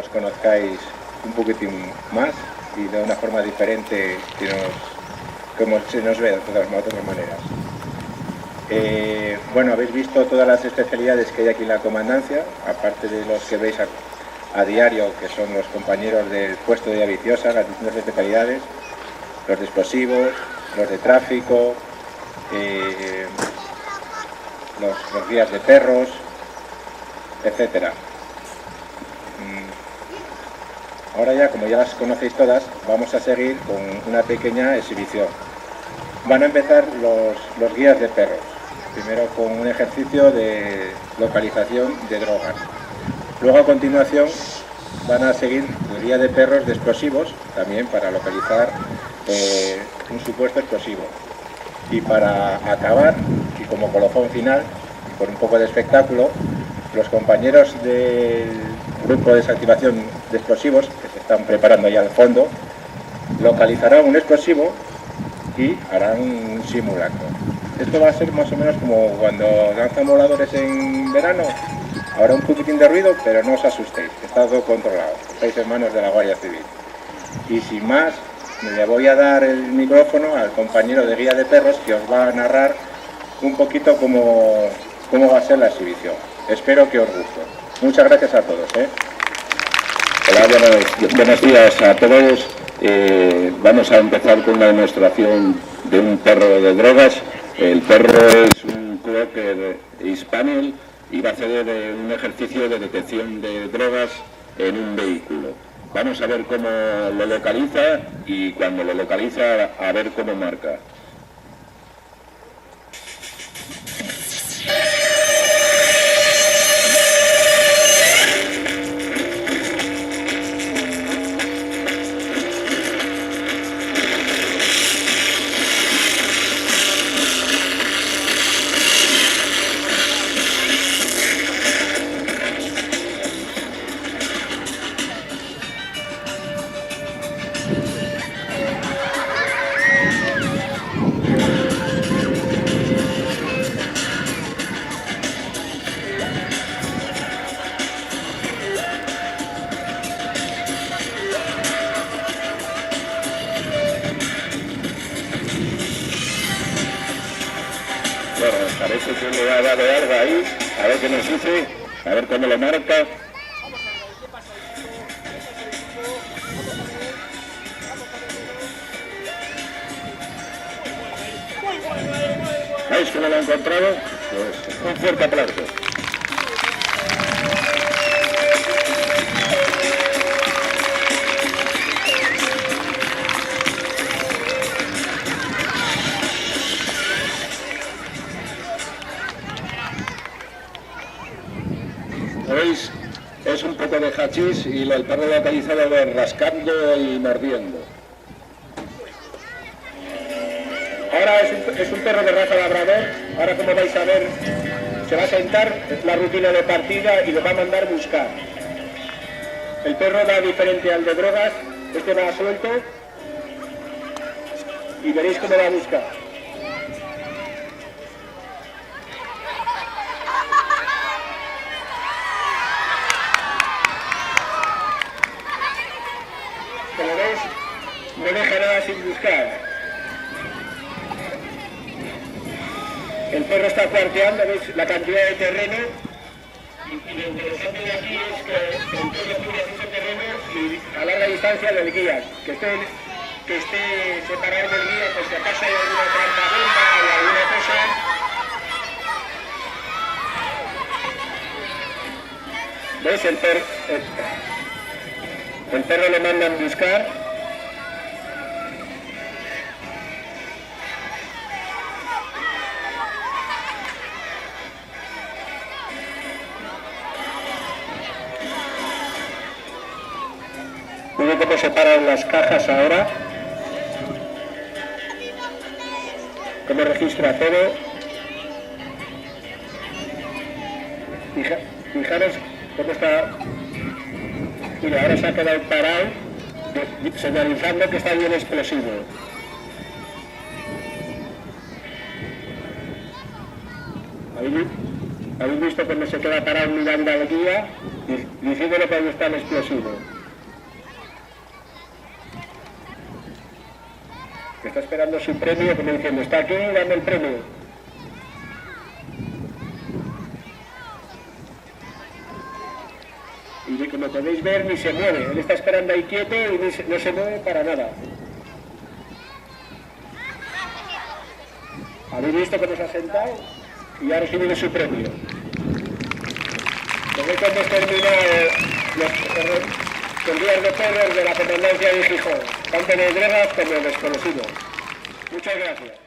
nos conozcáis un poquitín más y de una forma diferente como se nos ve de otras maneras. Bueno, habéis visto todas las especialidades que hay aquí en la comandancia, aparte de los que veis a diario, que son los compañeros del puesto de Aviciosa, las distintas especialidades, los de explosivos, los de tráfico, los guías de perros, etcétera. Ahora ya, como ya las conocéis todas, vamos a seguir con una pequeña exhibición. Van a empezar los guías de perros, primero con un ejercicio de localización de drogas. Luego, a continuación, van a seguir el guía de perros de explosivos, también para localizar un supuesto explosivo. Y para acabar, y como colofón final, con un poco de espectáculo, los compañeros del grupo de desactivación de explosivos, que se están preparando ya al fondo, localizarán un explosivo y harán un simulacro. Esto va a ser más o menos como cuando lanzan voladores en verano. Habrá un poquitín de ruido, pero no os asustéis, está todo controlado, estáis en manos de la Guardia Civil. Y sin más, le voy a dar el micrófono al compañero de guía de perros, que os va a narrar un poquito cómo va a ser la exhibición. Espero que os guste. Muchas gracias a todos. Hola, buenos días a todos. Vamos a empezar con una demostración de un perro de drogas. El perro es un Cocker Spaniel y va a hacer un ejercicio de detección de drogas en un vehículo. Vamos a ver cómo lo localiza y cuando lo localiza a ver cómo marca. Bueno, parece que le ha dado algo ahí, a ver qué nos dice, a ver cómo lo marca. ¿Veis cómo lo ha encontrado? Pues un fuerte aplauso. ¿Veis? Es un poco de hachís y el perro localizado rascando y mordiendo. Ahora es un perro de raza labrador. Ahora, como vais a ver, se va a sentar, es la rutina de partida y lo va a mandar buscar. El perro va diferente al de drogas, este va suelto y veréis cómo va a buscar. Como veis, no deja nada sin buscar. El perro está cuarteando, veis la cantidad de terreno. Y lo interesante de aquí es que el perro cubre ese terreno y a larga distancia del guía. Que esté separado del guía, pues si acaso hay alguna trampa bomba o alguna cosa. ¿Ves? El perro le mandan buscar. Miren cómo se paran las cajas ahora. Cómo registra todo. Fijaros cómo está. Mira, ahora se ha quedado parado, señalizando que está bien explosivo. ¿Habéis visto cómo se queda parado mirando al guía? diciéndole que está el explosivo. Que está esperando su premio, como diciendo, está aquí, dame el premio. Y como podéis ver, ni se mueve. Él está esperando ahí quieto y no se mueve para nada. Habéis visto cómo se ha sentado y ha recibido su premio. Con esto hemos terminado los días de perros de la comandancia de Gijón, tanto de drogas como de desconocidos. Muchas gracias.